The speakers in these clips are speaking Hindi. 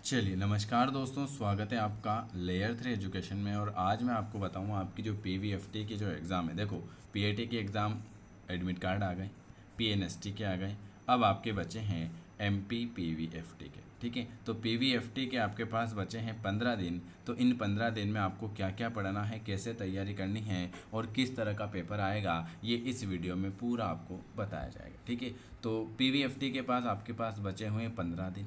चलिए नमस्कार दोस्तों, स्वागत है आपका लेयर 3 एजुकेशन में। और आज मैं आपको बताऊंगा आपकी जो पीवीएफटी की जो एग्ज़ाम है। देखो, पीएटी के एग्ज़ाम एडमिट कार्ड आ गए, पीएनएसटी के आ गए, अब आपके बचे हैं एमपी पीवीएफटी के। ठीक है, तो पीवीएफटी के आपके पास बचे हैं 15 दिन। तो इन 15 दिन में आपको क्या क्या पढ़ना है, कैसे तैयारी करनी है और किस तरह का पेपर आएगा, ये इस वीडियो में पूरा आपको बताया जाएगा। ठीक है, तो पीवीएफटी के पास आपके पास बचे हुए हैं 15 दिन।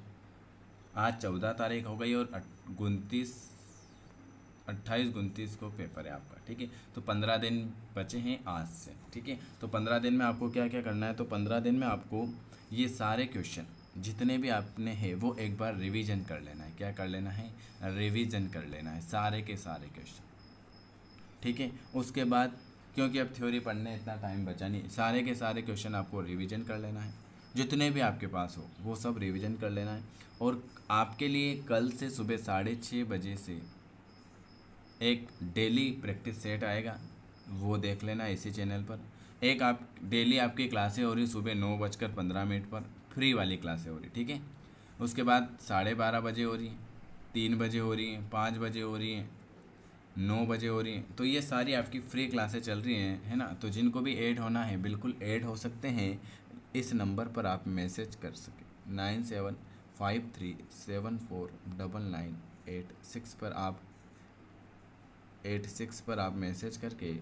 आज 14 तारीख हो गई और 28-29 को पेपर है आपका। ठीक है, तो 15 दिन बचे हैं आज से। ठीक है, तो 15 दिन में आपको क्या क्या करना है, तो 15 दिन में आपको ये सारे क्वेश्चन जितने भी आपने हैं वो एक बार रिवीजन कर लेना है। क्या कर लेना है? रिवीजन कर लेना है सारे के सारे क्वेश्चन। ठीक है, उसके बाद क्योंकि अब थ्योरी पढ़ने इतना टाइम बचा नहीं, सारे के सारे क्वेश्चन आपको रिवीजन कर लेना है। जितने भी आपके पास हो वो सब रिवीजन कर लेना है। और आपके लिए कल से सुबह 6:30 बजे से एक डेली प्रैक्टिस सेट आएगा, वो देख लेना इसी चैनल पर। एक आप डेली आपकी क्लासें हो रही सुबह 9:15 पर, फ्री वाली क्लासें हो रही। ठीक है, उसके बाद 12:30 बजे हो रही हैं, 3 बजे हो रही हैं, 5 बजे हो रही हैं, 9 बजे हो रही हैं। तो ये सारी आपकी फ्री क्लासें चल रही हैं, है ना। तो जिनको भी ऐड होना है बिल्कुल ऐड हो सकते हैं। इस नंबर पर आप मैसेज कर सकें 9753749986 पर आप 86 पर आप मैसेज करके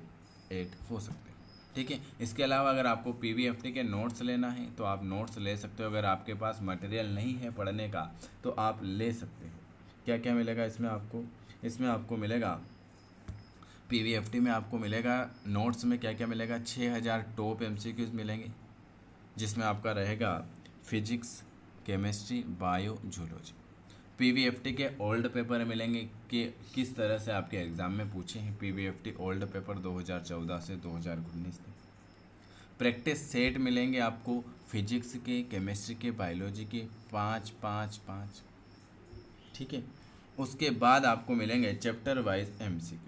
ऐड हो सकते हैं। ठीक है, इसके अलावा अगर आपको पीवीएफटी के नोट्स लेना है तो आप नोट्स ले सकते हो। अगर आपके पास मटेरियल नहीं है पढ़ने का तो आप ले सकते हो। क्या क्या मिलेगा इसमें आपको? इसमें आपको मिलेगा, पीवीएफटी में आपको मिलेगा नोट्स में क्या क्या मिलेगा, 6000 टॉप एमसीक्यूज मिलेंगे, जिसमें आपका रहेगा फिजिक्स, केमिस्ट्री, बायो, जूलॉजी। पीवीएफटी के ओल्ड पेपर मिलेंगे कि किस तरह से आपके एग्ज़ाम में पूछे हैं। पीवीएफटी ओल्ड पेपर 2014 से 2019 तक। प्रैक्टिस सेट मिलेंगे आपको फिजिक्स के, केमिस्ट्री के, बायोलॉजी के 5-5-5। ठीक है, उसके बाद आपको मिलेंगे चैप्टर वाइज एमसीक्यू।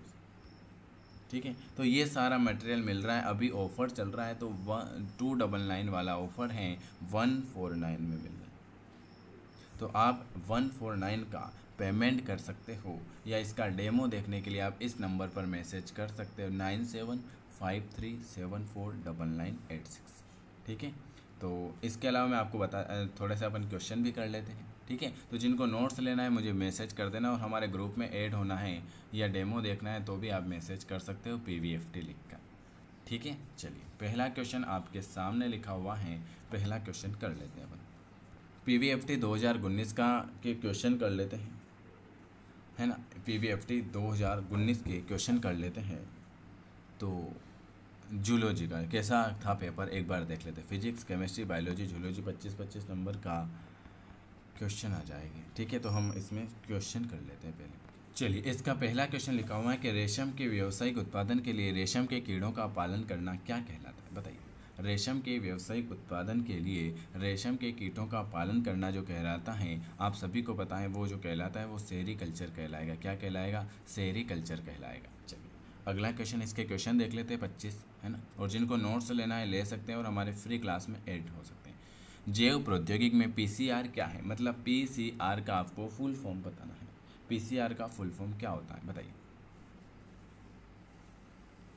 ठीक है, तो ये सारा मटेरियल मिल रहा है। अभी ऑफ़र चल रहा है तो 299 वाला ऑफ़र है, 149 में मिल रहा है। तो आप 149 का पेमेंट कर सकते हो, या इसका डेमो देखने के लिए आप इस नंबर पर मैसेज कर सकते हो 9753749986। ठीक है, तो इसके अलावा मैं आपको थोड़े से अपन क्वेश्चन भी कर लेते हैं। ठीक है, तो जिनको नोट्स लेना है मुझे मैसेज कर देना, और हमारे ग्रुप में ऐड होना है या डेमो देखना है तो भी आप मैसेज कर सकते हो पीवीएफटी लिख कर। ठीक है, चलिए पहला क्वेश्चन आपके सामने लिखा हुआ है, पहला क्वेश्चन कर लेते हैं अपन। पीवीएफटी 2019 का के क्वेश्चन कर लेते हैं, है ना। पीवीएफटी 2019 के क्वेश्चन कर लेते हैं। तो जूलॉजी का कैसा था पेपर एक बार देख लेते हैं। Physics, chemistry, biology, zoology 25-25 number का क्वेश्चन आ जाएंगे। ठीक है, तो हम इसमें क्वेश्चन कर लेते हैं पहले। चलिए, इसका पहला क्वेश्चन लिखा हुआ है कि रेशम के व्यावसायिक उत्पादन के लिए रेशम के कीड़ों का पालन करना क्या कहलाता है? बताइए। रेशम के व्यावसायिक उत्पादन के लिए रेशम के कीटों का पालन करना जो कहलाता है, आप सभी को पता है, वो जो कहलाता है वो सेरीकल्चर कहलाएगा। क्या कहलाएगा? सेरीकल्चर कहलाएगा। चलिए अगला क्वेश्चन, इसके क्वेश्चन देख लेते हैं 25, है ना। और जिनको नोट्स लेना है ले सकते हैं और हमारे फ्री क्लास में ऐड हो सकते हैं। जैव प्रौद्योगिकी में पीसीआर क्या है? मतलब पीसीआर का आपको फुल फॉर्म बताना है। पीसीआर का फुल फॉर्म क्या होता है बताइए।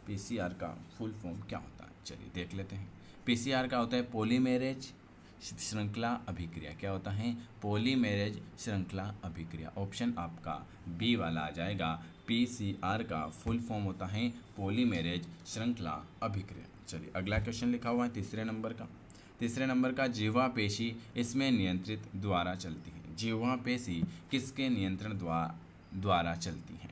पीसीआर का फुल फॉर्म क्या होता है? चलिए देख लेते हैं। पीसीआर का होता है पॉलीमेरेज श्रृंखला अभिक्रिया। क्या होता है? पॉलीमेरेज श्रृंखला अभिक्रिया। ऑप्शन आपका बी वाला आ जाएगा। पीसीआर का फुल फॉर्म होता है पॉलीमेरेज श्रृंखला अभिक्रिया। चलिए अगला क्वेश्चन लिखा हुआ है तीसरे नंबर का। तीसरे नंबर का, जीवा पेशी इसमें नियंत्रित द्वारा चलती है। जीवा पेशी किसके नियंत्रण द्वारा चलती है?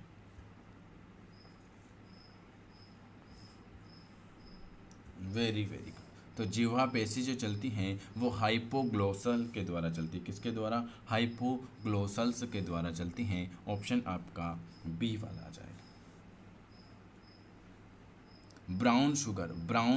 Very very good. तो जीवा पेशी जो चलती हैं वो हाइपोग्लोसल के द्वारा चलती है। किसके द्वारा? हाइपोग्लोसल्स के द्वारा चलती हैं। ऑप्शन आपका बी वाला आ जाएगा। ब्राउन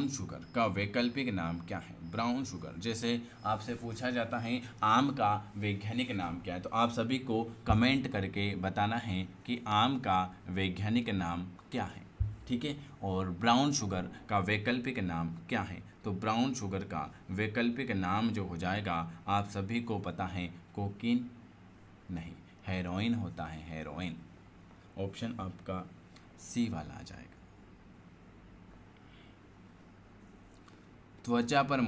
शुगर का वैकल्पिक नाम क्या है? ब्राउन शुगर, जैसे आपसे पूछा जाता है आम का वैज्ञानिक नाम क्या है, तो आप सभी को कमेंट करके बताना है कि आम का वैज्ञानिक नाम क्या है। ठीक है, और ब्राउन शुगर का वैकल्पिक नाम क्या है? तो ब्राउन शुगर का वैकल्पिक नाम जो हो जाएगा, आप सभी को पता है कोकीन नहीं, हेरोइन होता है, हेरोइन। ऑप्शन आपका सी वाला आ जाएगा। त्वचा पर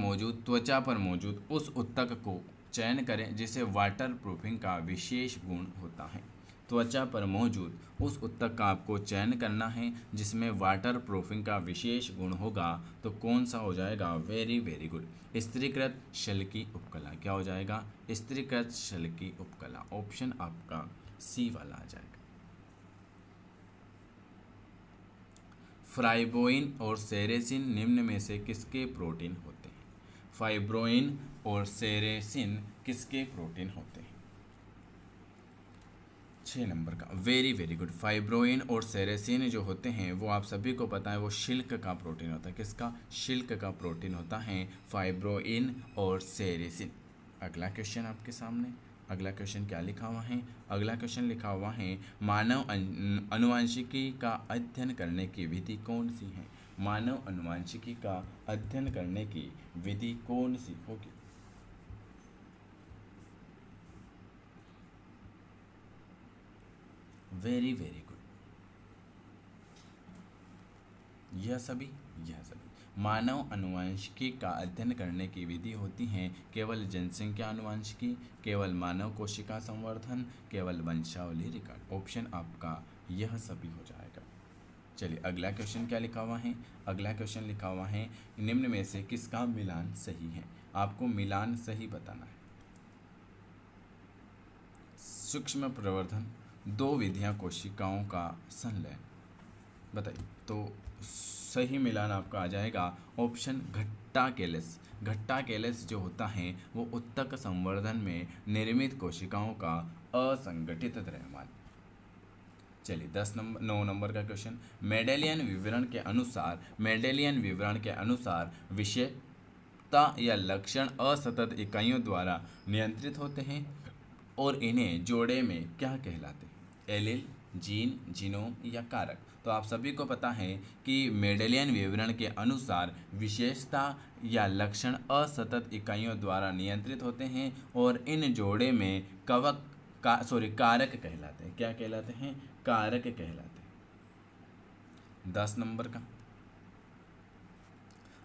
मौजूद उस उत्तक को चयन करें जिसे वाटर प्रूफिंग का विशेष गुण होता है। त्वचा पर मौजूद उस उत्तक का आपको चयन करना है जिसमें वाटर प्रूफिंग का विशेष गुण होगा, तो कौन सा हो जाएगा? वेरी वेरी गुड, स्त्रीकृत शल्की उपकला। क्या हो जाएगा? स्त्रीकृत शल्की उपकला। ऑप्शन आपका सी वाला आ जाएगा। फाइब्रोइन और सेरेसिन निम्न में से किसके प्रोटीन होते हैं? फाइब्रोइन और सेरेसिन किसके प्रोटीन होते हैं? 6 नंबर का, वेरी वेरी गुड। फाइब्रोइन और सेरेसिन जो होते हैं वो आप सभी को पता है वो शिल्क का प्रोटीन होता है। किसका? शिल्क का प्रोटीन होता है फाइब्रोइन और सेरेसिन। अगला क्वेश्चन आपके सामने, अगला क्वेश्चन क्या लिखा हुआ है? अगला क्वेश्चन लिखा हुआ है मानव अनुवांशिकी का अध्ययन करने की विधि कौन सी है? मानव अनुवांशिकी का अध्ययन करने की विधि कौन सी होगी? वेरी वेरी गुड, यह सभी मानव अनुवांशिकी का अध्ययन करने की विधि होती हैं केवल जनसंख्या अनुवांशिकी, केवल मानव कोशिका संवर्धन, केवल वंशावली रिकॉर्ड। ऑप्शन आपका यह सभी हो जाएगा। चलिए अगला क्वेश्चन क्या लिखा हुआ है? अगला क्वेश्चन लिखा हुआ है निम्न में से किसका मिलान सही है? आपको मिलान सही बताना है। सूक्ष्म प्रवर्धन, दो विधियां कोशिकाओं का संलयन। बताइए, तो सही मिलान आपका आ जाएगा ऑप्शन घट्टा केलस। घट्टा केलस जो होता है वो उत्तक संवर्धन में निर्मित कोशिकाओं का असंगठित द्रव्यमान। चलिए 9 नंबर का क्वेश्चन, मेंडेलियन विवरण के अनुसार विशेषता या लक्षण असतत इकाइयों द्वारा नियंत्रित होते हैं और इन्हें जोड़े में क्या कहलाते हैं? एलील, जीन, जीनोम या कारक। तो आप सभी को पता है कि मेंडेलियन विवरण के अनुसार विशेषता या लक्षण असतत इकाइयों द्वारा नियंत्रित होते हैं और इन जोड़े में कारक कहलाते हैं। क्या कहलाते हैं? कारक कहलाते हैं। 10 नंबर का,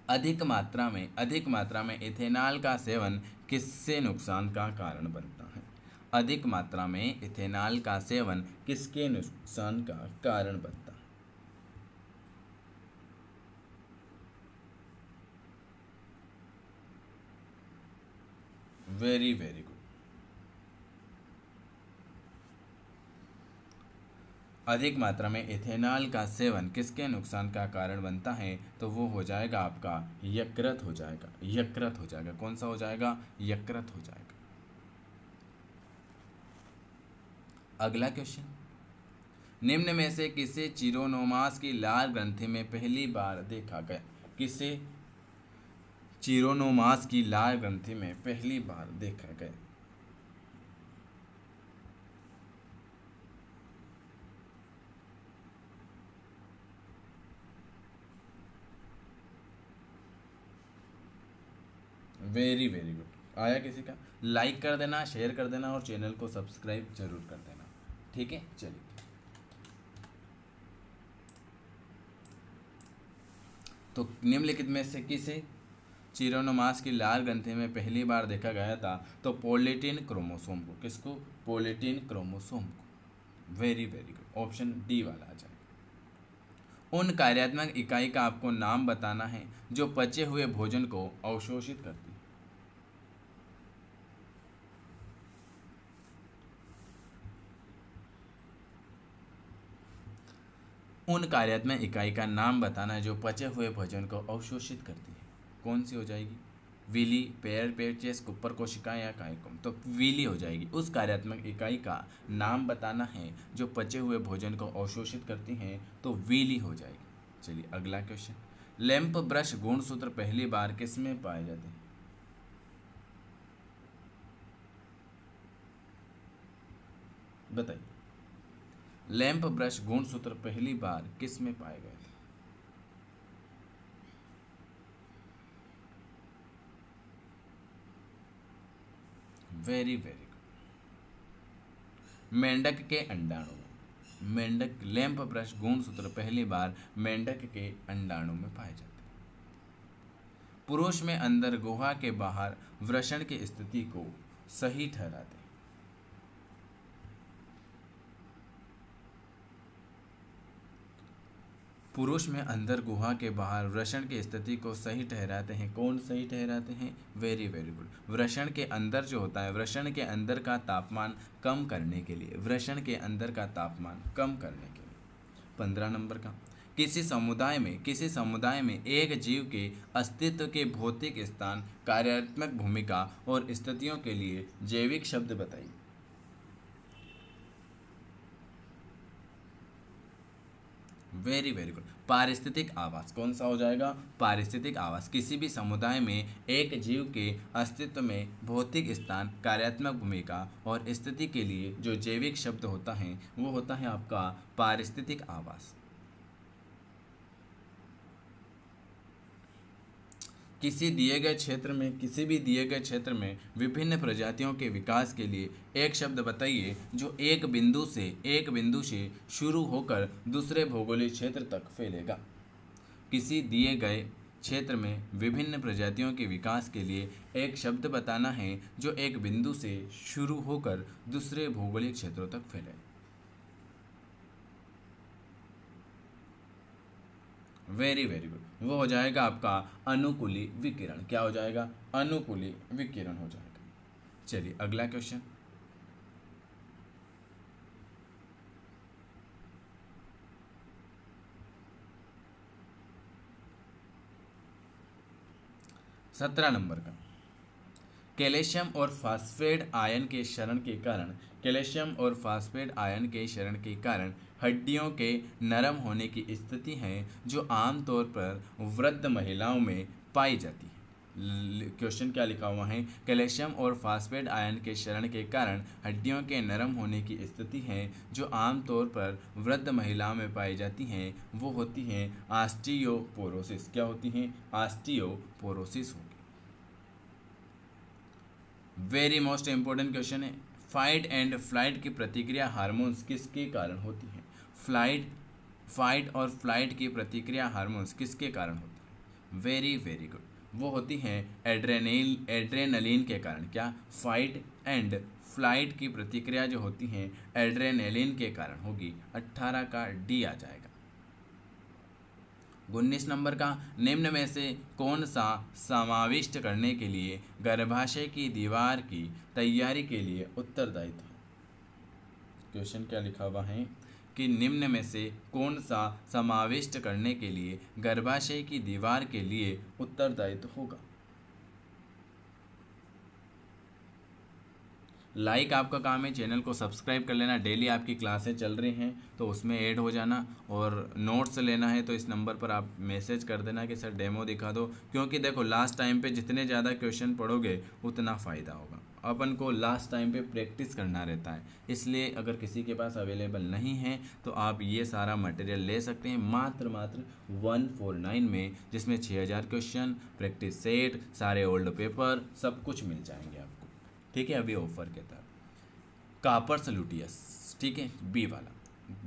अधिक मात्रा में इथेनॉल का सेवन किससे नुकसान का कारण बनता है? अधिक मात्रा में इथेनॉल का सेवन किसके नुकसान का कारण बनता है? वेरी वेरी गुड, अधिक मात्रा में इथेनॉल का सेवन किसके नुकसान का कारण बनता है? तो वो हो जाएगा आपका यकृत हो जाएगा। यकृत हो जाएगा। कौन सा हो जाएगा? यकृत हो जाएगा। अगला क्वेश्चन, निम्न में से किसे चिरोनोमास की लाल ग्रंथि में पहली बार देखा गया? किसे चिरोनोमास की लाल ग्रंथि में पहली बार देखा गया? वेरी वेरी गुड, आया किसी का? लाइक कर देना, शेयर कर देना और चैनल को सब्सक्राइब जरूर कर देना। ठीक है, चलिए तो निम्नलिखित में से किसे चिरोनोमास की लाल ग्रंथि में पहली बार देखा गया था? तो पोलिटीन क्रोमोसोम को। किसको? पोलिटीन क्रोमोसोम को। Very very good, option D वाला आ जाए। उन कार्यात्मक इकाई का आपको नाम बताना है जो पचे हुए भोजन को अवशोषित करती है। उन कार्यात्मक इकाई का नाम बताना है जो पचे हुए भोजन को अवशोषित करती है। कौन सी हो जाएगी? विली, पेयर पेचेस, कुपर कोशिका या काइकोम। तो विली हो जाएगी। उस कार्यात्मक इकाई का नाम बताना है जो पचे हुए भोजन को अवशोषित करती हैं, तो विली हो जाएगी। चलिए अगला क्वेश्चन, लैंप ब्रश गुणसूत्र पहली बार किसमें पाए जाते हैं? बताइए, लैंप ब्रश गुणसूत्र पहली बार किसमें पाए गए थे? वेरी वेरी गुड, मेंढक के अंडाणु में। मेंढक लैंप ब्रश गुणसूत्र पहली बार मेंढक के अंडाणु में पाए जाते हैं। पुरुष में अंदर गुहा के बाहर वृषण की स्थिति को सही ठहराते हैं। पुरुष में अंदर गुहा के बाहर वृषण की स्थिति को सही ठहराते हैं। कौन सही ठहराते हैं? Very very good. वृषण के अंदर जो होता है, वृषण के अंदर का तापमान कम करने के लिए, वृषण के अंदर का तापमान कम करने के लिए। 15 नंबर का, किसी समुदाय में एक जीव के अस्तित्व के भौतिक स्थान, कार्यात्मक भूमिका और स्थितियों के लिए जैविक शब्द बताइए। Very very good. पारिस्थितिक आवास कौन सा हो जाएगा? पारिस्थितिक आवास। किसी भी समुदाय में एक जीव के अस्तित्व में भौतिक स्थान, कार्यात्मक भूमिका और स्थिति के लिए जो जैविक शब्द होता है वो होता है आपका पारिस्थितिक आवास। किसी भी दिए गए क्षेत्र में विभिन्न प्रजातियों के विकास के लिए एक शब्द बताइए जो एक बिंदु से शुरू होकर दूसरे भौगोलिक क्षेत्र तक फैलेगा। किसी दिए गए क्षेत्र में विभिन्न प्रजातियों के विकास के लिए एक शब्द बताना है जो एक बिंदु से शुरू होकर दूसरे भौगोलिक क्षेत्रों तक फैले। Very very good. वो हो जाएगा आपका अनुकूली विकिरण। क्या हो जाएगा? अनुकूली विकिरण हो जाएगा। चलिए अगला क्वेश्चन। सत्रह नंबर का, कैल्शियम और फास्फेट आयन के क्षरण के कारण हड्डियों के नरम होने की स्थिति है जो आमतौर पर वृद्ध महिलाओं में पाई जाती है। क्वेश्चन क्या लिखा हुआ है? कैल्शियम और फास्फेट आयन के क्षरण के कारण हड्डियों के नरम होने की स्थिति है जो आमतौर पर वृद्ध महिलाओं में पाई जाती हैं। वो होती हैं ऑस्टियोपोरोसिस। क्या होती हैं? ऑस्टियोपोरोसिस होगी। वेरी मोस्ट इंपॉर्टेंट क्वेश्चन है। फाइट एंड फ्लाइट की प्रतिक्रिया हार्मोन्स किसके कारण होती है? फाइट और फ्लाइट की प्रतिक्रिया हार्मोन्स किसके कारण होती है? Very very good. वो होती हैं एड्रेनलिन के कारण। क्या? फाइट एंड फ्लाइट की प्रतिक्रिया जो होती हैं एड्रेनलिन के कारण होगी। 18 का डी आ जाएगा। 19 नंबर का, निम्न में से कौन सा समाविष्ट करने के लिए गर्भाशय की दीवार की तैयारी के लिए उत्तरदायित्व है? क्वेश्चन क्या लिखा हुआ है कि निम्न में से कौन सा समाविष्ट करने के लिए गर्भाशय की दीवार के लिए उत्तरदायित्व होगा? लाइक आपका काम है, चैनल को सब्सक्राइब कर लेना। डेली आपकी क्लासें चल रही हैं तो उसमें ऐड हो जाना, और नोट्स लेना है तो इस नंबर पर आप मैसेज कर देना कि सर डेमो दिखा दो। क्योंकि देखो लास्ट टाइम पे जितने ज़्यादा क्वेश्चन पढ़ोगे उतना फ़ायदा होगा। अपन को लास्ट टाइम पे प्रैक्टिस करना रहता है, इसलिए अगर किसी के पास अवेलेबल नहीं है तो आप ये सारा मटेरियल ले सकते हैं मात्र 149 में, जिसमें 6000 क्वेश्चन, प्रैक्टिस सेट, सारे ओल्ड पेपर, सब कुछ मिल जाएंगे आपको। ठीक है, अभी ऑफर के तहत। कार्पस लुटियस, ठीक है, बी वाला।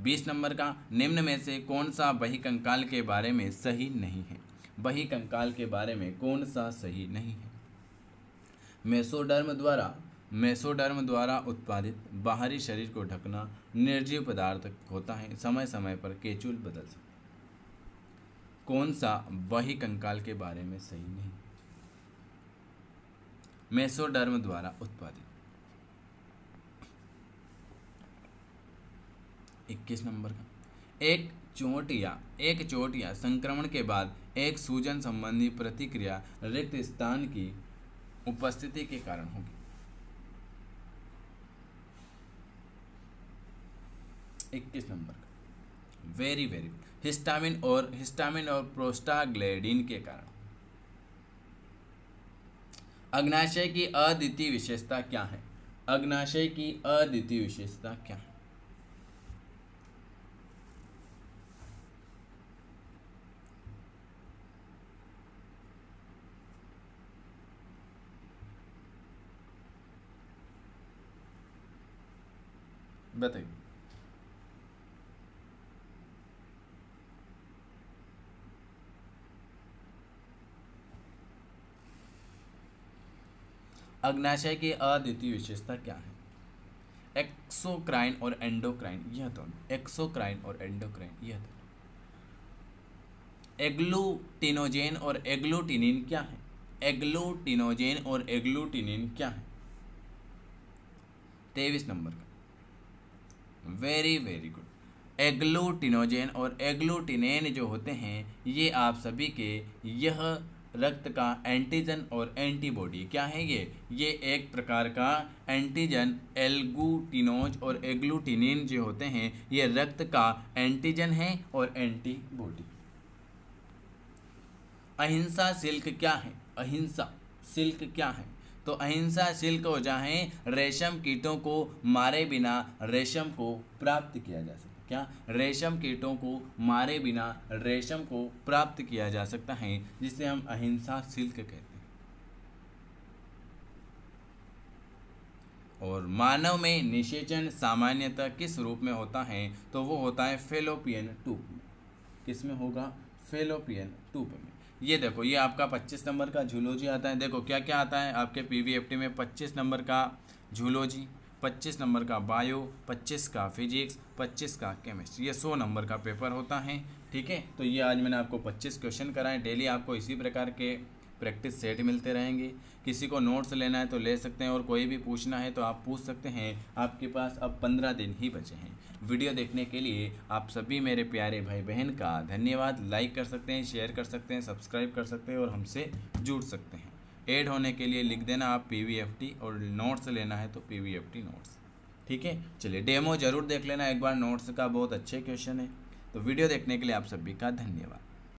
20 नंबर का, निम्न में से कौन सा बहिकंकाल के बारे में सही नहीं है? बहिकंकाल के बारे में कौन सा सही नहीं है? मेसोडर्म द्वारा उत्पादित बाहरी शरीर को ढकना निर्जीव पदार्थ होता है, समय समय पर केचुल बदल सकता है। कौन सा बहिकंकाल के बारे में सही नहीं? मेसोडर्म द्वारा उत्पादित। 21 नंबर का, एक चोट या संक्रमण के बाद एक सूजन संबंधी प्रतिक्रिया रिक्त स्थान की उपस्थिति के कारण होगी। 21 नंबर का, वेरी वेरी गुड। हिस्टामिन और प्रोस्टाग्लैंडिन के कारण। अग्नाशय की अद्वितीय विशेषता क्या है? अग्नाशय की अद्वितीय विशेषता क्या है? बताइए। अग्नाशय की अद्वितीय विशेषता क्या है? एक्सोक्राइन और एंडोक्राइन, यह दोनों, एक्सोक्राइन और एंडोक्राइन यह दोनों। एग्लूटिनोजेन और एग्लूटिनिन क्या है? एग्लूटिनोजेन और एग्लूटिनिन क्या है? 23 नंबर का, वेरी वेरी गुड। एग्लूटिनोजेन और एग्लूटिनेन जो होते हैं ये आप सभी के यह रक्त का एंटीजन और एंटीबॉडी क्या है? ये एक प्रकार का एंटीजन, एल्गूटिनोज और एग्लूटिनिन जो होते हैं ये रक्त का एंटीजन है और एंटीबॉडी। अहिंसा सिल्क क्या है? अहिंसा सिल्क क्या है? तो अहिंसा सिल्क हो जाए रेशम कीटों को मारे बिना रेशम को प्राप्त किया जा सकता है। क्या? रेशम कीटों को मारे बिना रेशम को प्राप्त किया जा सकता है, जिसे हम अहिंसा सिल्क कहते हैं। और मानव में निषेचन सामान्यतः किस रूप में होता है? तो वो होता है फेलोपियन ट्यूब में। किस में होगा? फेलोपियन ट्यूब में। ये देखो, ये आपका 25 नंबर का जूलॉजी आता है। देखो क्या क्या आता है आपके पीवीएफटी में। 25 नंबर का जूलॉजी, 25 नंबर का बायो, 25 का फिजिक्स, 25 का केमिस्ट्री, ये 100 नंबर का पेपर होता है। ठीक है, तो ये आज मैंने आपको 25 क्वेश्चन कराए। डेली आपको इसी प्रकार के प्रैक्टिस सेट मिलते रहेंगे। किसी को नोट्स लेना है तो ले सकते हैं, और कोई भी पूछना है तो आप पूछ सकते हैं। आपके पास अब 15 दिन ही बचे हैं। वीडियो देखने के लिए आप सभी मेरे प्यारे भाई बहन का धन्यवाद। लाइक कर सकते हैं, शेयर कर सकते हैं, सब्सक्राइब कर सकते हैं और हमसे जुड़ सकते हैं। ऐड होने के लिए लिख देना आप पीवीएफटी, और नोट्स लेना है तो पीवीएफटी नोट्स। ठीक है, चलिए डेमो ज़रूर देख लेना एक बार, नोट्स का बहुत अच्छे क्वेश्चन है। तो वीडियो देखने के लिए आप सभी का धन्यवाद।